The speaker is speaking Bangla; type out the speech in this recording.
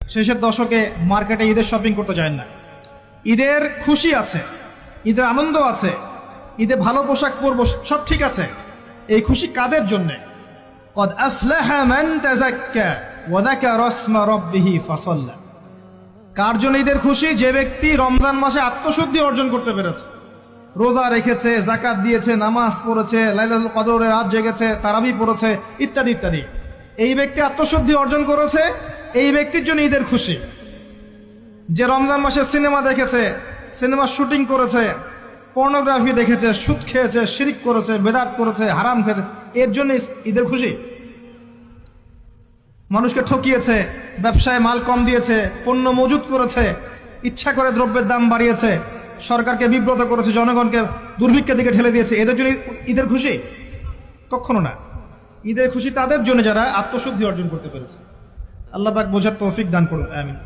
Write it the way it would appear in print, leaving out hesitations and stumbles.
শেষের দশকে মার্কেটে ঈদের শপিং করতে যায় না। ঈদের খুশি আছে, ঈদের আনন্দ আছে, ঈদে ভালো পোশাক পরবো, সব ঠিক আছে। এই খুশি কাদের জন্যে? কদ আফলাহা মান তাযাক্কা ওয়া যাকারা ইসমা রাব্বিহি ফাসাল্লা। কার জন্য ঈদের খুশি? যে ব্যক্তি রমজান মাসে আত্মশুদ্ধি অর্জন করতে পেরেছে, রোজা রেখেছে, যাকাত দিয়েছে, নামাজ পড়েছে, লাইলাতুল কদরের রাত জেগেছে, তারাবি পড়েছে, ইত্যাদি ইত্যাদি। এই ব্যক্তি আত্মশুদ্ধি অর্জন করেছে, এই ব্যক্তির জন্য ঈদের খুশি। যে রমজান মাসে সিনেমা দেখেছে, সিনেমার শুটিং করেছে, পর্নোগ্রাফি দেখেছে, সুদ খেয়েছে, শিরিক করেছে, বেদাত করেছে, হারাম খেয়েছে, এর জন্য ঈদের খুশি। মানুষকে ঠকিয়েছে, ব্যবসায় মাল কম দিয়েছে, পণ্য মজুত করেছে, ইচ্ছা করে দ্রব্যের দাম বাড়িয়েছে, সরকারকে বিব্রত করেছে, জনগণকে দুর্ভিক্ষের দিকে ঠেলে দিয়েছে, এদের জন্য ঈদের খুশি? কখনো না। ঈদের খুশি তাদের জন্য যারা আত্মশুদ্ধি অর্জন করতে পেরেছে। আল্লাহ পাক বোঝার তৌফিক দান করুন, আমিন।